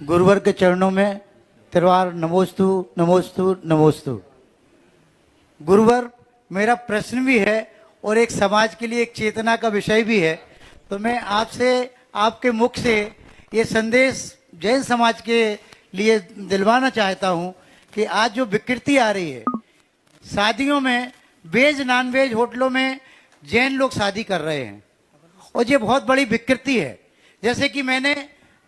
गुरुवर के चरणों में तिरवार नमोस्तु नमोस्तु नमोस्तु। गुरुवर, मेरा प्रश्न भी है और एक समाज के लिए एक चेतना का विषय भी है। तो मैं आपसे, आपके मुख से ये संदेश जैन समाज के लिए दिलवाना चाहता हूँ कि आज जो विकृति आ रही है शादियों में, वेज नॉन वेज होटलों में जैन लोग शादी कर रहे हैं और ये बहुत बड़ी विकृति है। जैसे कि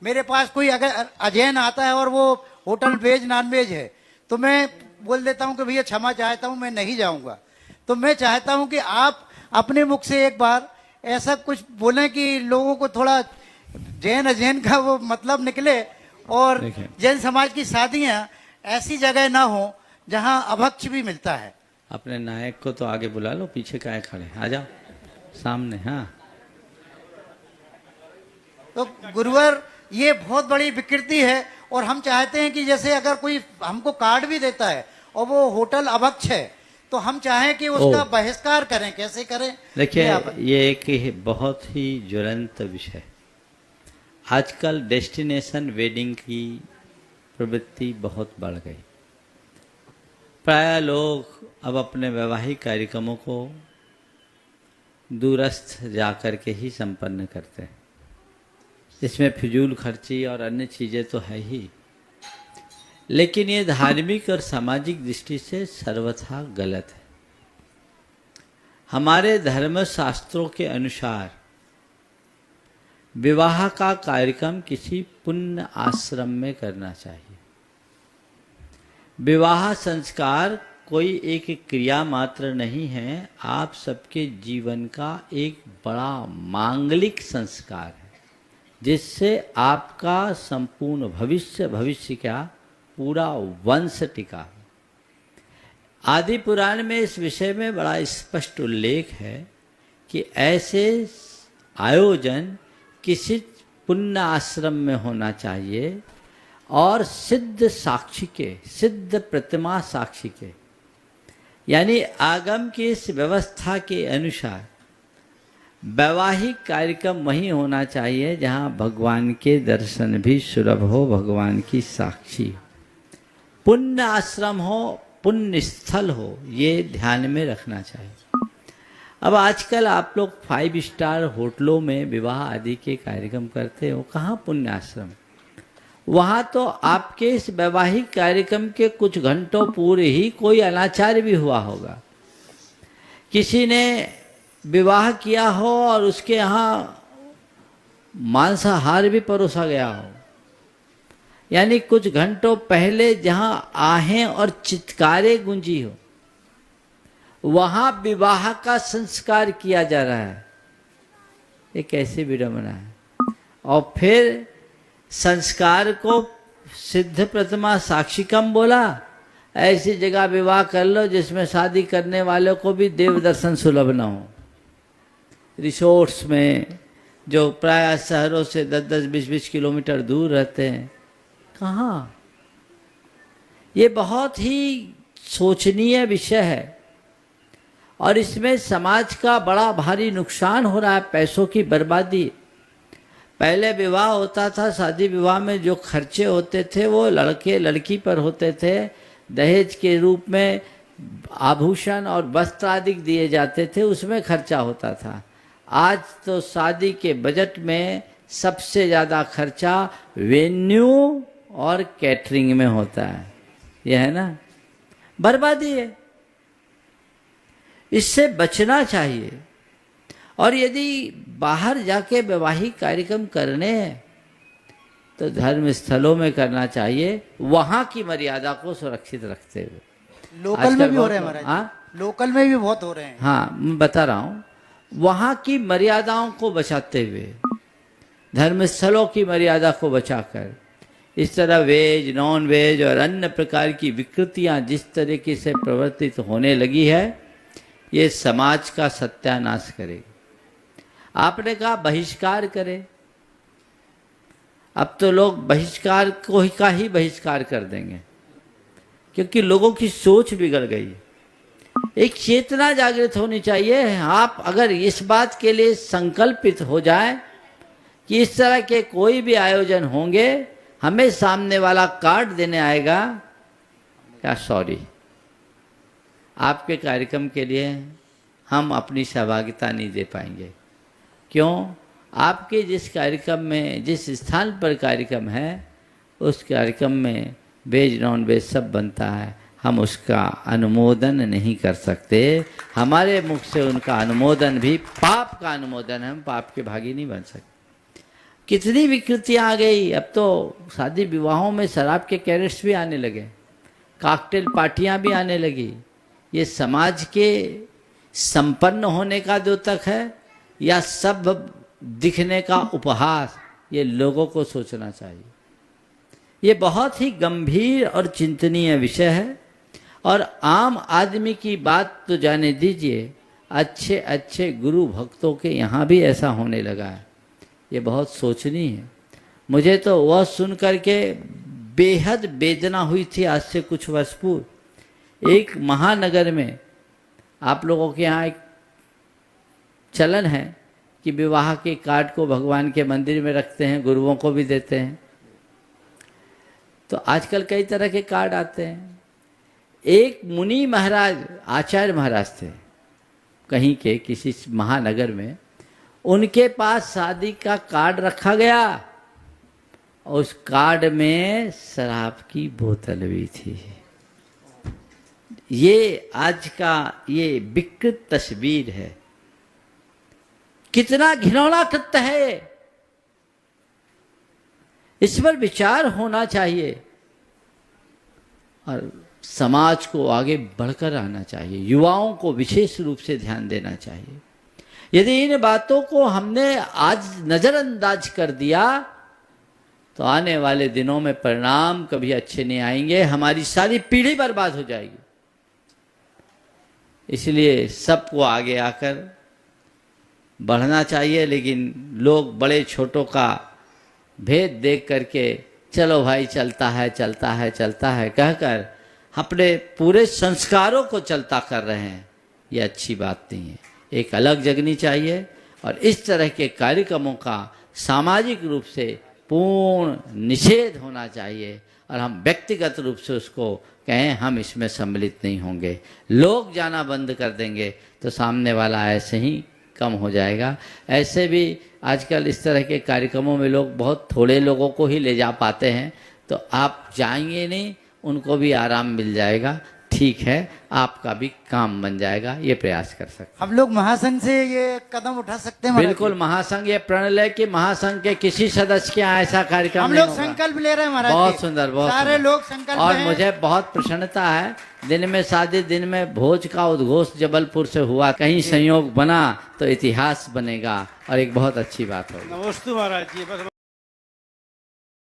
मेरे पास कोई अगर अजैन आता है और वो होटल वेज नॉन वेज है तो मैं बोल देता हूँ कि भैया क्षमा चाहता हूँ, मैं नहीं जाऊँगा। तो मैं चाहता हूँ कि आप अपने मुख से एक बार ऐसा कुछ बोलें कि लोगों को थोड़ा जैन अजैन का वो मतलब निकले और जैन समाज की शादियाँ ऐसी जगह ना हो जहाँ अभक्ष भी मिलता है। अपने नायक को तो आगे बुला लो, पीछे काहे खड़े, आ जाओ सामने। हाँ, तो गुरुवर, ये बहुत बड़ी विकृति है और हम चाहते हैं कि जैसे अगर कोई हमको कार्ड भी देता है और वो होटल अभक्ष है तो हम चाहें कि उसका बहिष्कार करें। कैसे करें? देखिए, ये एक बहुत ही ज्वलंत विषय। आजकल डेस्टिनेशन वेडिंग की प्रवृत्ति बहुत बढ़ गई। प्राय लोग अब अपने वैवाहिक कार्यक्रमों को दूरस्थ जाकर के ही संपन्न करते हैं। इसमें फिजूल खर्ची और अन्य चीज़ें तो है ही, लेकिन ये धार्मिक और सामाजिक दृष्टि से सर्वथा गलत है। हमारे धर्म शास्त्रों के अनुसार विवाह का कार्यक्रम किसी पुण्य आश्रम में करना चाहिए। विवाह संस्कार कोई एक क्रिया मात्र नहीं है, आप सबके जीवन का एक बड़ा मांगलिक संस्कार है जिससे आपका संपूर्ण भविष्य क्या पूरा वंश टिका। आदि पुराण में इस विषय में बड़ा स्पष्ट उल्लेख है कि ऐसे आयोजन किसी पुण्य आश्रम में होना चाहिए और सिद्ध साक्षी के, सिद्ध प्रतिमा साक्षी के, यानी आगम की इस व्यवस्था के अनुसार वैवाहिक कार्यक्रम वहीं होना चाहिए जहाँ भगवान के दर्शन भी सुलभ हो, भगवान की साक्षी हो। पुण्य आश्रम हो, पुण्य स्थल हो, ये ध्यान में रखना चाहिए। अब आजकल आप लोग 5 स्टार होटलों में विवाह आदि के कार्यक्रम करते हो, कहाँ पुण्य आश्रम? वहाँ तो आपके इस वैवाहिक कार्यक्रम के कुछ घंटों पूर्व ही कोई अनाचार भी हुआ होगा। किसी ने विवाह किया हो और उसके यहाँ मांसाहार भी परोसा गया हो, यानी कुछ घंटों पहले जहाँ आहें और चित्कारे गूंजी हो वहाँ विवाह का संस्कार किया जा रहा है। ये कैसी विडंबना है। और फिर संस्कार को सिद्ध प्रतिमा साक्षिकम बोला। ऐसी जगह विवाह कर लो जिसमें शादी करने वालों को भी देव दर्शन सुलभ न हो। रिसोर्ट्स में जो प्राय शहरों से 10-10, 20-20 किलोमीटर दूर रहते हैं, कहाँ? ये बहुत ही सोचनीय विषय है और इसमें समाज का बड़ा भारी नुकसान हो रहा है, पैसों की बर्बादी। पहले विवाह होता था, शादी विवाह में जो खर्चे होते थे वो लड़के लड़की पर होते थे। दहेज के रूप में आभूषण और वस्त्र आदि दिए जाते थे, उसमें खर्चा होता था। आज तो शादी के बजट में सबसे ज़्यादा खर्चा वेन्यू और कैटरिंग में होता है। यह है ना, बर्बादी है, इससे बचना चाहिए। और यदि बाहर जाके वैवाहिक कार्यक्रम करने हैं तो धर्म स्थलों में करना चाहिए, वहाँ की मर्यादा को सुरक्षित रखते हुए। लोकल में भी हो रहे हैं महाराज। हाँ, लोकल में भी बहुत हो रहे हैं। हाँ, मैं बता रहा हूँ, वहाँ की मर्यादाओं को बचाते हुए, धर्मस्थलों की मर्यादा को बचाकर इस तरह वेज, नॉन वेज और अन्य प्रकार की विकृतियाँ जिस तरीके से प्रवर्तित होने लगी है, ये समाज का सत्यानाश करेगी। आपने कहा बहिष्कार करें, अब तो लोग बहिष्कार का ही बहिष्कार कर देंगे क्योंकि लोगों की सोच बिगड़ गई। एक चेतना जागृत होनी चाहिए। आप अगर इस बात के लिए संकल्पित हो जाए कि इस तरह के कोई भी आयोजन होंगे, हमें सामने वाला कार्ड देने आएगा क्या, सॉरी आपके कार्यक्रम के लिए हम अपनी सहभागिता नहीं दे पाएंगे। क्यों? आपके जिस कार्यक्रम में, जिस स्थान पर कार्यक्रम है, उस कार्यक्रम में वेज नॉन वेज सब बनता है, हम उसका अनुमोदन नहीं कर सकते। हमारे मुख से उनका अनुमोदन भी पाप का अनुमोदन है, हम पाप के भागी नहीं बन सकते। कितनी विकृतियाँ आ गई, अब तो शादी विवाहों में शराब के कैरेट्स भी आने लगे, कॉकटेल पार्टियाँ भी आने लगी। ये समाज के संपन्न होने का द्योतक है या सब दिखने का उपहास, ये लोगों को सोचना चाहिए। ये बहुत ही गंभीर और चिंतनीय विषय है। और आम आदमी की बात तो जाने दीजिए, अच्छे अच्छे गुरु भक्तों के यहाँ भी ऐसा होने लगा है। ये बहुत सोचनीय है। मुझे तो वह सुन करके बेहद वेदना हुई थी। आज से कुछ वर्ष पूर्व एक महानगर में, आप लोगों के यहाँ एक चलन है कि विवाह के कार्ड को भगवान के मंदिर में रखते हैं, गुरुओं को भी देते हैं। तो आजकल कई तरह के कार्ड आते हैं। एक मुनि महाराज, आचार्य महाराज थे कहीं के किसी महानगर में, उनके पास शादी का कार्ड रखा गया और उस कार्ड में शराब की बोतल भी थी। ये आज का ये विकृत तस्वीर है। कितना घिनौना कृत्य है, इस पर विचार होना चाहिए और समाज को आगे बढ़कर आना चाहिए। युवाओं को विशेष रूप से ध्यान देना चाहिए। यदि इन बातों को हमने आज नजरअंदाज कर दिया तो आने वाले दिनों में परिणाम कभी अच्छे नहीं आएंगे, हमारी सारी पीढ़ी बर्बाद हो जाएगी। इसलिए सबको आगे आकर बढ़ना चाहिए, लेकिन लोग बड़े छोटों का भेद देख करके चलो भाई चलता है चलता है चलता है कहकर अपने पूरे संस्कारों को चलता कर रहे हैं। ये अच्छी बात नहीं है। एक अलग जगनी चाहिए और इस तरह के कार्यक्रमों का सामाजिक रूप से पूर्ण निषेध होना चाहिए और हम व्यक्तिगत रूप से उसको कहें हम इसमें सम्मिलित नहीं होंगे। लोग जाना बंद कर देंगे तो सामने वाला ऐसे ही कम हो जाएगा। ऐसे भी आजकल इस तरह के कार्यक्रमों में लोग बहुत थोड़े लोगों को ही ले जा पाते हैं, तो आप जाएंगे नहीं, उनको भी आराम मिल जाएगा। ठीक है, आपका भी काम बन जाएगा। ये प्रयास कर सकते हैं। हम लोग महासंघ से ये कदम उठा सकते हैं। बिल्कुल, महासंघ ये प्रण ले कि महासंघ के किसी सदस्य के यहाँ ऐसा कार्यक्रम हम नहीं लोग होगा। संकल्प ले रहे हैं महाराज। बहुत सुंदर, बहुत सारे सुंदर। लोग संकल्प और हैं। मुझे बहुत प्रसन्नता है, दिन में शादी, दिन में भोज का उद्घोष जबलपुर से हुआ। कहीं संयोग बना तो इतिहास बनेगा और एक बहुत अच्छी बात होगी। नमस्ते महाराज जी। बस